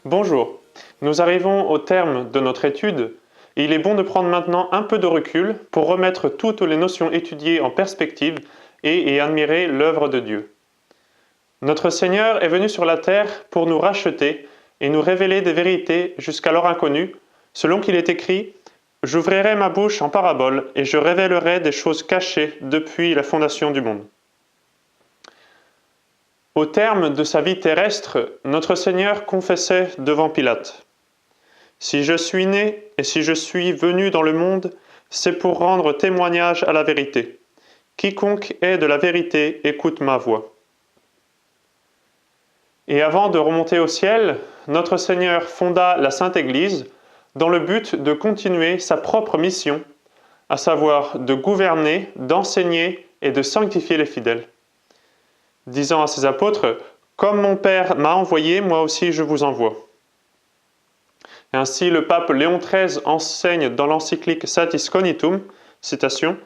Bonjour, nous arrivons au terme de notre étude et il est bon de prendre maintenant un peu de recul pour remettre toutes les notions étudiées en perspective et admirer l'œuvre de Dieu. Notre Seigneur est venu sur la terre pour nous racheter et nous révéler des vérités jusqu'alors inconnues, selon qu'il est écrit « J'ouvrirai ma bouche en parabole et je révélerai des choses cachées depuis la fondation du monde ». Au terme de sa vie terrestre, notre Seigneur confessait devant Pilate « Si je suis né et si je suis venu dans le monde, c'est pour rendre témoignage à la vérité. Quiconque est de la vérité écoute ma voix. » Et avant de remonter au ciel, notre Seigneur fonda la Sainte Église dans le but de continuer sa propre mission, à savoir de gouverner, d'enseigner et de sanctifier les fidèles, disant à ses apôtres « Comme mon Père m'a envoyé, moi aussi je vous envoie ». Ainsi, le pape Léon XIII enseigne dans l'encyclique Satis Cognitum, citation,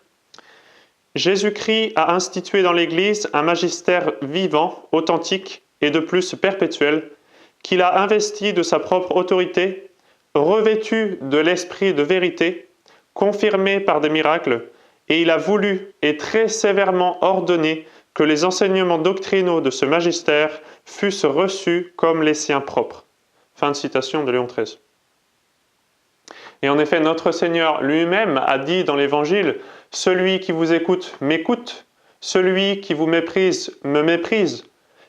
« Jésus-Christ a institué dans l'Église un magistère vivant, authentique et de plus perpétuel, qu'il a investi de sa propre autorité, revêtu de l'esprit de vérité, confirmé par des miracles, et il a voulu et très sévèrement ordonné que les enseignements doctrinaux de ce magistère fussent reçus comme les siens propres. » Fin de citation de Léon XIII. Et en effet, notre Seigneur lui-même a dit dans l'Évangile « Celui qui vous écoute m'écoute, celui qui vous méprise me méprise,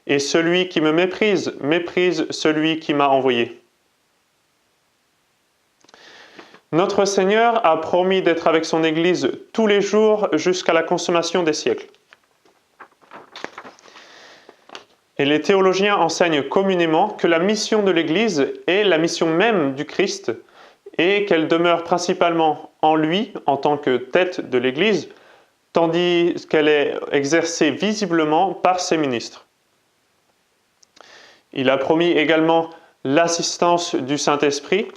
et celui qui me méprise méprise celui qui m'a envoyé. » Notre Seigneur a promis d'être avec son Église tous les jours jusqu'à la consommation des siècles. Et les théologiens enseignent communément que la mission de l'Église est la mission même du Christ et qu'elle demeure principalement en lui en tant que tête de l'Église, tandis qu'elle est exercée visiblement par ses ministres. Il a promis également l'assistance du Saint-Esprit.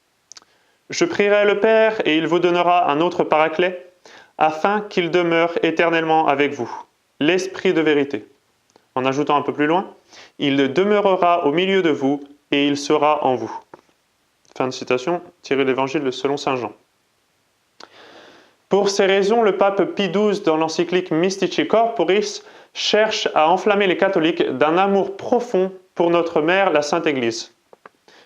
« Je prierai le Père et il vous donnera un autre paraclet, afin qu'il demeure éternellement avec vous, l'Esprit de vérité. » En ajoutant un peu plus loin, « Il demeurera au milieu de vous et il sera en vous. » Fin de citation, tirée de l'Évangile selon saint Jean. Pour ces raisons, le pape Pie XII, dans l'encyclique Mystici Corporis, cherche à enflammer les catholiques d'un amour profond pour notre mère, la Sainte Église.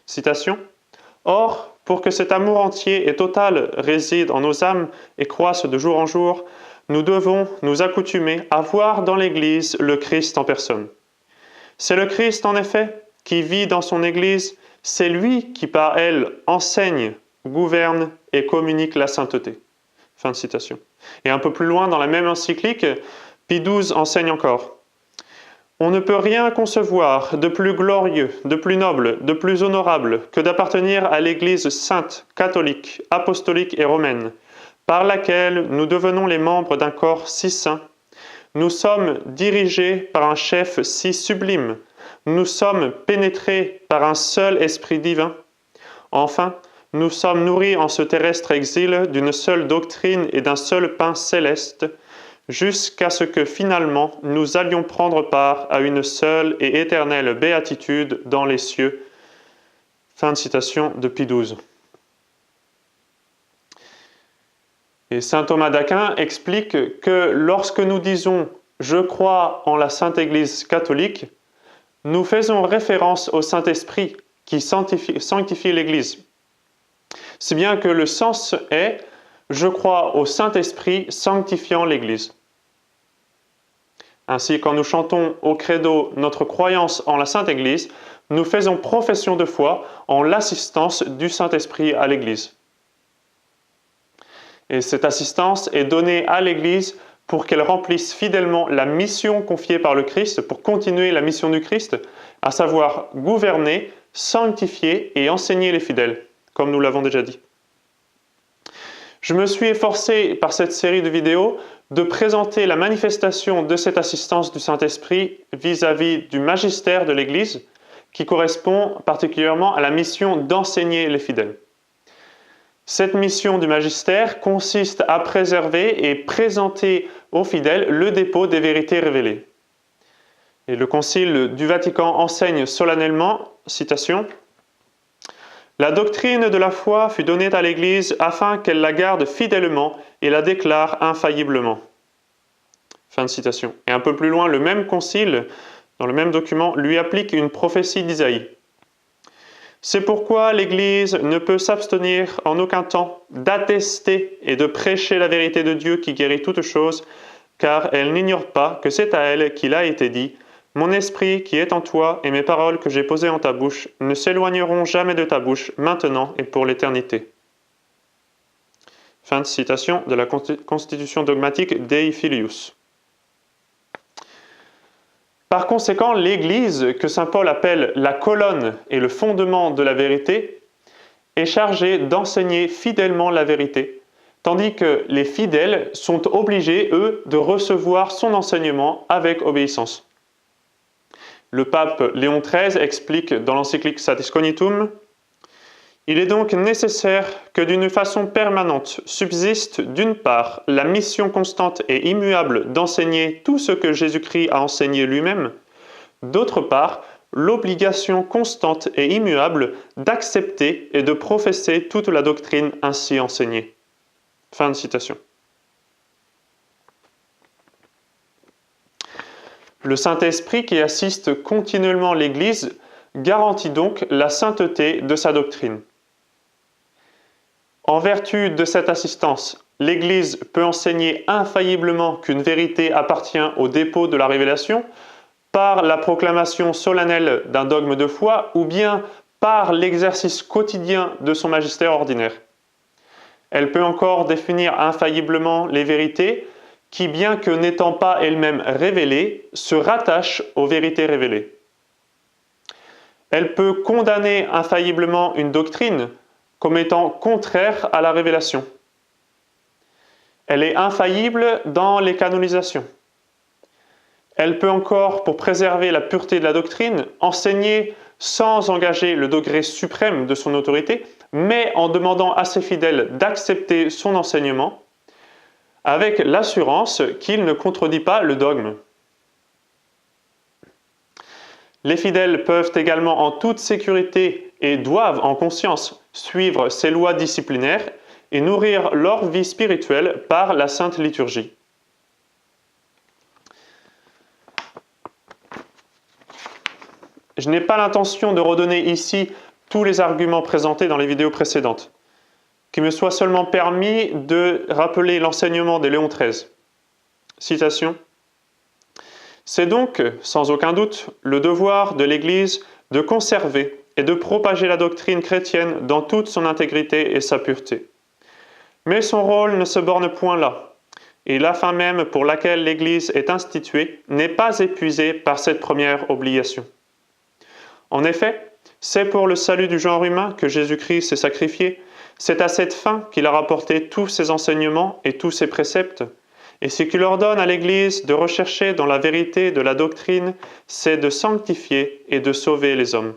Citation, « Or, pour que cet amour entier et total réside en nos âmes et croisse de jour en jour, nous devons nous accoutumer à voir dans l'Église le Christ en personne. C'est le Christ, en effet, qui vit dans son Église, c'est lui qui par elle enseigne, gouverne et communique la sainteté. » Fin de citation. Et un peu plus loin, dans la même encyclique, Pie XII enseigne encore. « On ne peut rien concevoir de plus glorieux, de plus noble, de plus honorable que d'appartenir à l'Église sainte, catholique, apostolique et romaine, par laquelle nous devenons les membres d'un corps si saint. Nous sommes dirigés par un chef si sublime. Nous sommes pénétrés par un seul esprit divin. Enfin, nous sommes nourris en ce terrestre exil d'une seule doctrine et d'un seul pain céleste, jusqu'à ce que finalement nous allions prendre part à une seule et éternelle béatitude dans les cieux. » Fin de citation de Pie XII. Et saint Thomas d'Aquin explique que lorsque nous disons « Je crois en la Sainte Église catholique », nous faisons référence au Saint-Esprit qui sanctifie l'Église. Si bien que le sens est « Je crois au Saint-Esprit sanctifiant l'Église ». Ainsi, quand nous chantons au credo notre croyance en la Sainte Église, nous faisons profession de foi en l'assistance du Saint-Esprit à l'Église. Et cette assistance est donnée à l'Église pour qu'elle remplisse fidèlement la mission confiée par le Christ, pour continuer la mission du Christ, à savoir gouverner, sanctifier et enseigner les fidèles, comme nous l'avons déjà dit. Je me suis efforcé par cette série de vidéos de présenter la manifestation de cette assistance du Saint-Esprit vis-à-vis du magistère de l'Église, qui correspond particulièrement à la mission d'enseigner les fidèles. Cette mission du magistère consiste à préserver et présenter aux fidèles le dépôt des vérités révélées. Et le Concile du Vatican enseigne solennellement, citation, « La doctrine de la foi fut donnée à l'Église afin qu'elle la garde fidèlement et la déclare infailliblement. » Fin de citation. Et un peu plus loin, le même Concile, dans le même document, lui applique une prophétie d'Isaïe. C'est pourquoi l'Église ne peut s'abstenir en aucun temps d'attester et de prêcher la vérité de Dieu qui guérit toutes choses, car elle n'ignore pas que c'est à elle qu'il a été dit « Mon esprit qui est en toi et mes paroles que j'ai posées en ta bouche ne s'éloigneront jamais de ta bouche, maintenant et pour l'éternité. » Fin de citation de la Constitution dogmatique Dei Filius. Par conséquent, l'Église, que saint Paul appelle la colonne et le fondement de la vérité, est chargée d'enseigner fidèlement la vérité, tandis que les fidèles sont obligés, eux, de recevoir son enseignement avec obéissance. Le pape Léon XIII explique dans l'encyclique Satis Cognitum, « Il est donc nécessaire que d'une façon permanente subsiste d'une part la mission constante et immuable d'enseigner tout ce que Jésus-Christ a enseigné lui-même, d'autre part l'obligation constante et immuable d'accepter et de professer toute la doctrine ainsi enseignée. » Fin de citation. Le Saint-Esprit qui assiste continuellement l'Église garantit donc la sainteté de sa doctrine. En vertu de cette assistance, l'Église peut enseigner infailliblement qu'une vérité appartient au dépôt de la révélation par la proclamation solennelle d'un dogme de foi ou bien par l'exercice quotidien de son magistère ordinaire. Elle peut encore définir infailliblement les vérités qui, bien que n'étant pas elles-mêmes révélées, se rattachent aux vérités révélées. Elle peut condamner infailliblement une doctrine comme étant contraire à la révélation. Elle est infaillible dans les canonisations. Elle peut encore, pour préserver la pureté de la doctrine, enseigner sans engager le degré suprême de son autorité, mais en demandant à ses fidèles d'accepter son enseignement, avec l'assurance qu'il ne contredit pas le dogme. Les fidèles peuvent également en toute sécurité et doivent en conscience suivre ces lois disciplinaires et nourrir leur vie spirituelle par la Sainte Liturgie. Je n'ai pas l'intention de redonner ici tous les arguments présentés dans les vidéos précédentes. Qu'il me soit seulement permis de rappeler l'enseignement de Léon XIII. Citation. « C'est donc, sans aucun doute, le devoir de l'Église de conserver et de propager la doctrine chrétienne dans toute son intégrité et sa pureté. Mais son rôle ne se borne point là, et la fin même pour laquelle l'Église est instituée n'est pas épuisée par cette première obligation. En effet, c'est pour le salut du genre humain que Jésus-Christ s'est sacrifié. C'est à cette fin qu'il a rapporté tous ses enseignements et tous ses préceptes. Et ce qu'il ordonne à l'Église de rechercher dans la vérité de la doctrine, c'est de sanctifier et de sauver les hommes.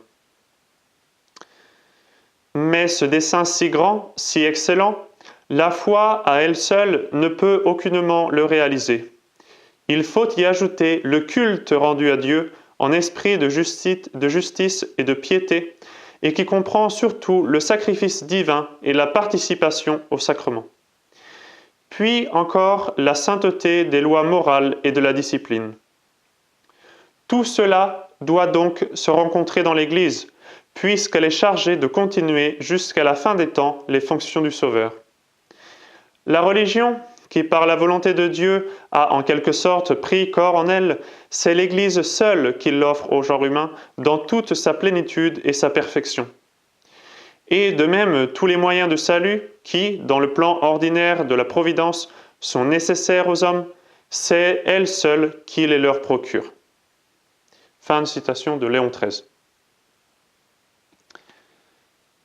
Mais ce dessein si grand, si excellent, la foi à elle seule ne peut aucunement le réaliser. Il faut y ajouter le culte rendu à Dieu en esprit de justice et de piété, et qui comprend surtout le sacrifice divin et la participation au sacrement. Puis encore la sainteté des lois morales et de la discipline. Tout cela doit donc se rencontrer dans l'Église, puisqu'elle est chargée de continuer jusqu'à la fin des temps les fonctions du Sauveur. La religion, qui par la volonté de Dieu a en quelque sorte pris corps en elle, c'est l'Église seule qui l'offre au genre humain dans toute sa plénitude et sa perfection. Et de même, tous les moyens de salut qui, dans le plan ordinaire de la providence, sont nécessaires aux hommes, c'est elle seule qui les leur procure. Fin de citation de Léon XIII.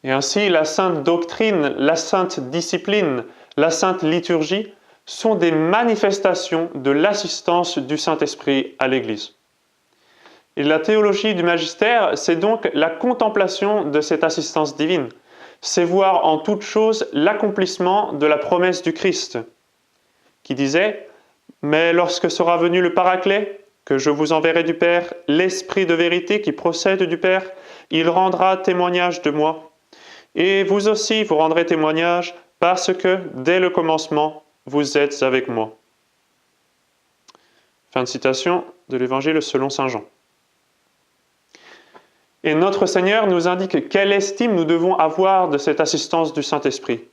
Et ainsi, la sainte doctrine, la sainte discipline, la sainte liturgie sont des manifestations de l'assistance du Saint-Esprit à l'Église. Et la théologie du magistère, c'est donc la contemplation de cette assistance divine. C'est voir en toute chose l'accomplissement de la promesse du Christ, qui disait « Mais lorsque sera venu le Paraclet, que je vous enverrai du Père, l'Esprit de vérité qui procède du Père, il rendra témoignage de moi. Et vous aussi, vous rendrez témoignage parce que, dès le commencement, vous êtes avec moi. » Fin de citation de l'Évangile selon saint Jean. Et notre Seigneur nous indique quelle estime nous devons avoir de cette assistance du Saint-Esprit.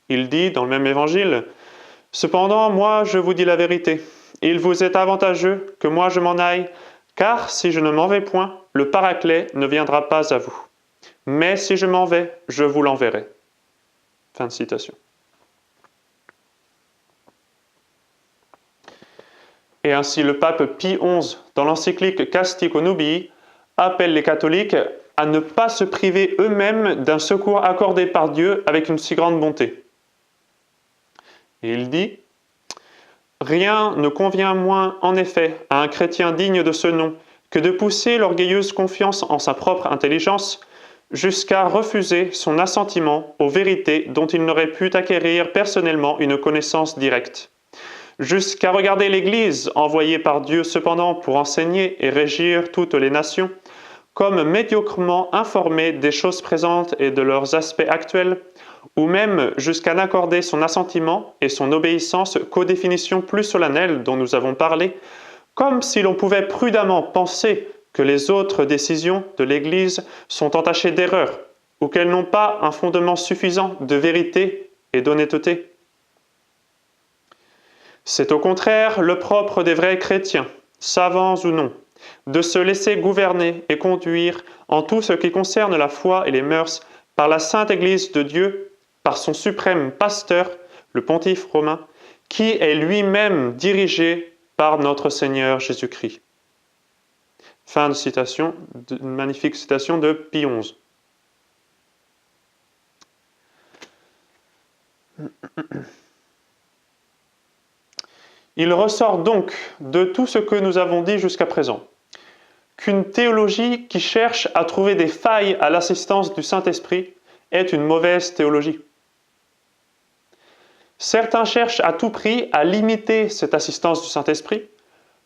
Il dit dans le même Évangile, « Cependant, moi, je vous dis la vérité. Il vous est avantageux que moi je m'en aille, car si je ne m'en vais point, le Paraclet ne viendra pas à vous. Mais si je m'en vais, je vous l'enverrai. » Fin de citation. Et ainsi le pape Pie XI, dans l'encyclique Castico Nubii, appelle les catholiques à ne pas se priver eux-mêmes d'un secours accordé par Dieu avec une si grande bonté. Et il dit « Rien ne convient moins, en effet, à un chrétien digne de ce nom que de pousser l'orgueilleuse confiance en sa propre intelligence jusqu'à refuser son assentiment aux vérités dont il n'aurait pu acquérir personnellement une connaissance directe, jusqu'à regarder l'Église, envoyée par Dieu cependant pour enseigner et régir toutes les nations, comme médiocrement informée des choses présentes et de leurs aspects actuels, ou même jusqu'à n'accorder son assentiment et son obéissance qu'aux définitions plus solennelles dont nous avons parlé, comme si l'on pouvait prudemment penser que les autres décisions de l'Église sont entachées d'erreurs, ou qu'elles n'ont pas un fondement suffisant de vérité et d'honnêteté. C'est au contraire le propre des vrais chrétiens, savants ou non, de se laisser gouverner et conduire en tout ce qui concerne la foi et les mœurs par la Sainte Église de Dieu, par son suprême pasteur, le pontife romain, qui est lui-même dirigé par notre Seigneur Jésus-Christ. Fin de citation, une magnifique citation de Pie XI. Il ressort donc de tout ce que nous avons dit jusqu'à présent qu'une théologie qui cherche à trouver des failles à l'assistance du Saint-Esprit est une mauvaise théologie. Certains cherchent à tout prix à limiter cette assistance du Saint-Esprit,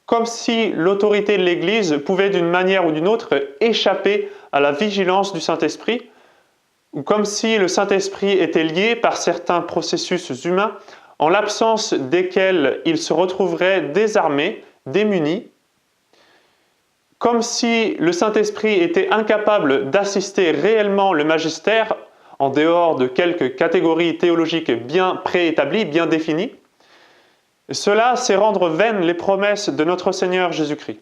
comme si l'autorité de l'Église pouvait d'une manière ou d'une autre échapper à la vigilance du Saint-Esprit, ou comme si le Saint-Esprit était lié par certains processus humains en l'absence desquels il se retrouverait désarmé, démuni, comme si le Saint-Esprit était incapable d'assister réellement le magistère en dehors de quelques catégories théologiques bien préétablies, bien définies. Cela, c'est rendre vaines les promesses de notre Seigneur Jésus-Christ.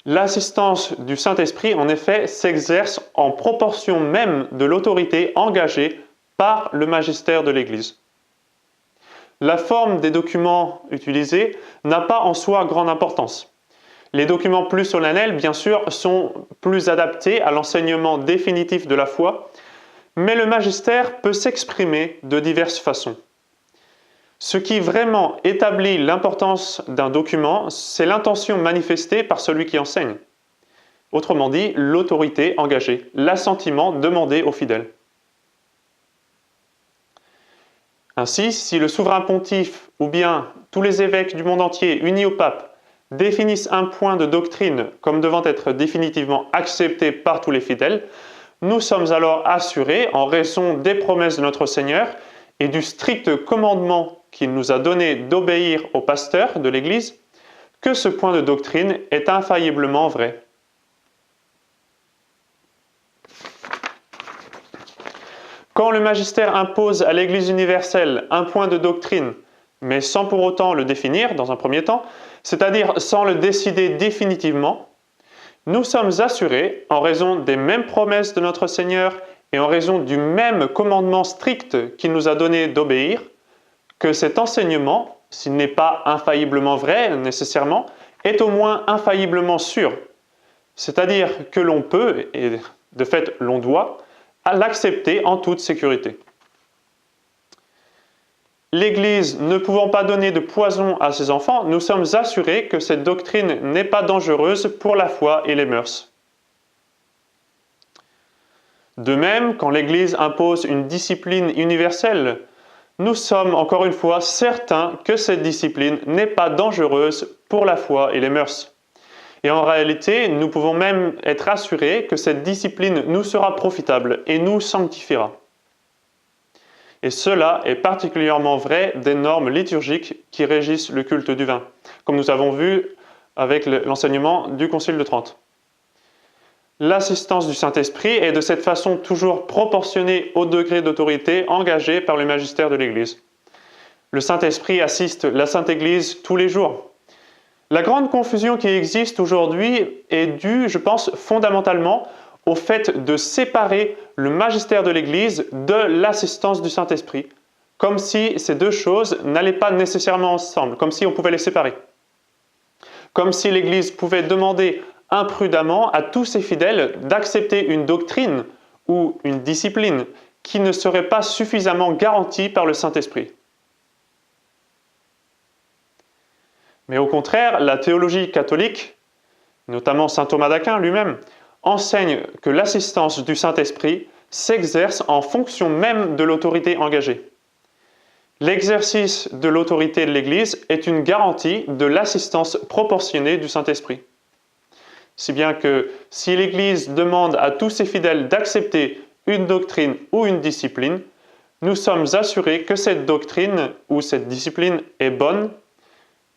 L'assistance du Saint-Esprit, en effet, s'exerce en proportion même de l'autorité engagée par le magistère de l'Église. La forme des documents utilisés n'a pas en soi grande importance. Les documents plus solennels, bien sûr, sont plus adaptés à l'enseignement définitif de la foi, mais le magistère peut s'exprimer de diverses façons. Ce qui vraiment établit l'importance d'un document, c'est l'intention manifestée par celui qui enseigne. Autrement dit, l'autorité engagée, l'assentiment demandé aux fidèles. Ainsi, si le souverain pontife ou bien tous les évêques du monde entier unis au pape définissent un point de doctrine comme devant être définitivement accepté par tous les fidèles, nous sommes alors assurés, en raison des promesses de notre Seigneur et du strict commandement qu'il nous a donné d'obéir au pasteur de l'Église, que ce point de doctrine est infailliblement vrai. Quand le magistère impose à l'Église universelle un point de doctrine, mais sans pour autant le définir dans un premier temps, c'est-à-dire sans le décider définitivement, nous sommes assurés, en raison des mêmes promesses de notre Seigneur et en raison du même commandement strict qu'il nous a donné d'obéir, que cet enseignement, s'il n'est pas infailliblement vrai nécessairement, est au moins infailliblement sûr. C'est-à-dire que l'on peut, et de fait l'on doit, l'accepter en toute sécurité. L'Église ne pouvant pas donner de poison à ses enfants, nous sommes assurés que cette doctrine n'est pas dangereuse pour la foi et les mœurs. De même, quand l'Église impose une discipline universelle, nous sommes encore une fois certains que cette discipline n'est pas dangereuse pour la foi et les mœurs. Et en réalité, nous pouvons même être assurés que cette discipline nous sera profitable et nous sanctifiera. Et cela est particulièrement vrai des normes liturgiques qui régissent le culte du vin, comme nous avons vu avec l'enseignement du Concile de Trente. L'assistance du Saint-Esprit est de cette façon toujours proportionnée au degré d'autorité engagé par le magistère de l'Église. Le Saint-Esprit assiste la Sainte Église tous les jours. La grande confusion qui existe aujourd'hui est due, je pense, fondamentalement au fait de séparer le magistère de l'Église de l'assistance du Saint-Esprit, comme si ces deux choses n'allaient pas nécessairement ensemble, comme si on pouvait les séparer. Comme si l'Église pouvait demander imprudemment à tous ses fidèles d'accepter une doctrine ou une discipline qui ne serait pas suffisamment garantie par le Saint-Esprit. Mais au contraire, la théologie catholique, notamment saint Thomas d'Aquin lui-même, enseigne que l'assistance du Saint-Esprit s'exerce en fonction même de l'autorité engagée. L'exercice de l'autorité de l'Église est une garantie de l'assistance proportionnée du Saint-Esprit. Si bien que si l'Église demande à tous ses fidèles d'accepter une doctrine ou une discipline, nous sommes assurés que cette doctrine ou cette discipline est bonne,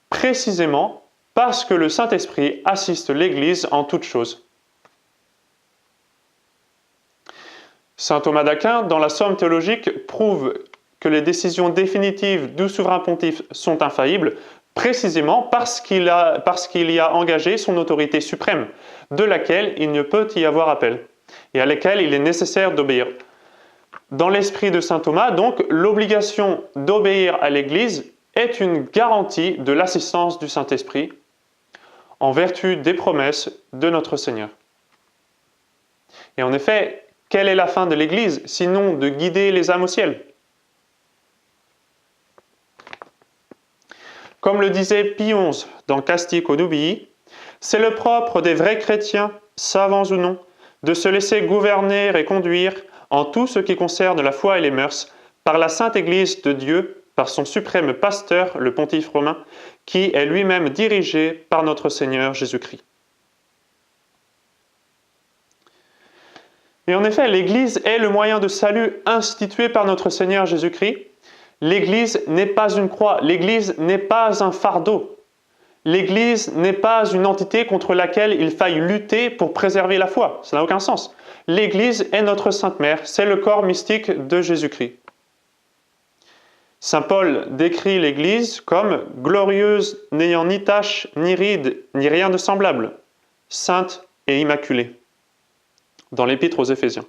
précisément parce que le Saint-Esprit assiste l'Église en toutes choses. Saint Thomas d'Aquin, dans la Somme théologique, prouve que les décisions définitives du souverain pontife sont infaillibles, précisément parce qu'il y a engagé son autorité suprême, de laquelle il ne peut y avoir appel, et à laquelle il est nécessaire d'obéir. Dans l'esprit de saint Thomas, donc, l'obligation d'obéir à l'Église est une garantie de l'assistance du Saint-Esprit, en vertu des promesses de notre Seigneur. Et en effet, quelle est la fin de l'Église, sinon de guider les âmes au ciel? Comme le disait Pie XI dans Casti Connubii, c'est le propre des vrais chrétiens, savants ou non, de se laisser gouverner et conduire en tout ce qui concerne la foi et les mœurs par la Sainte Église de Dieu, par son suprême pasteur, le pontife romain, qui est lui-même dirigé par notre Seigneur Jésus-Christ. Et en effet, l'Église est le moyen de salut institué par notre Seigneur Jésus-Christ. L'Église n'est pas une croix, l'Église n'est pas un fardeau. L'Église n'est pas une entité contre laquelle il faille lutter pour préserver la foi. Ça n'a aucun sens. L'Église est notre Sainte Mère, c'est le corps mystique de Jésus-Christ. Saint Paul décrit l'Église comme glorieuse, n'ayant ni tache, ni ride, ni rien de semblable, sainte et immaculée, dans l'Épître aux Éphésiens.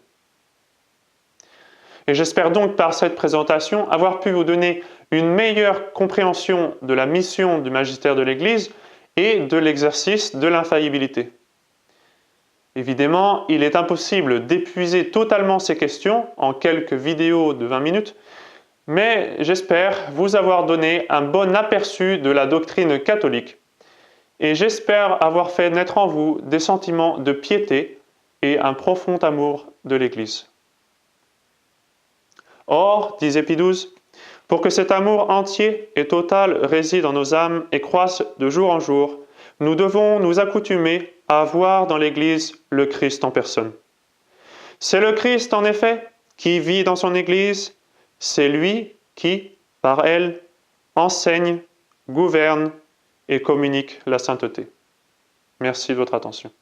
Et j'espère donc par cette présentation avoir pu vous donner une meilleure compréhension de la mission du magistère de l'Église et de l'exercice de l'infaillibilité. Évidemment, il est impossible d'épuiser totalement ces questions en quelques vidéos de 20 minutes, mais j'espère vous avoir donné un bon aperçu de la doctrine catholique et j'espère avoir fait naître en vous des sentiments de piété et un profond amour de l'Église. Or, disait Pie XII, pour que cet amour entier et total réside en nos âmes et croisse de jour en jour, nous devons nous accoutumer à voir dans l'Église le Christ en personne. C'est le Christ, en effet, qui vit dans son Église, c'est lui qui, par elle, enseigne, gouverne et communique la sainteté. Merci de votre attention.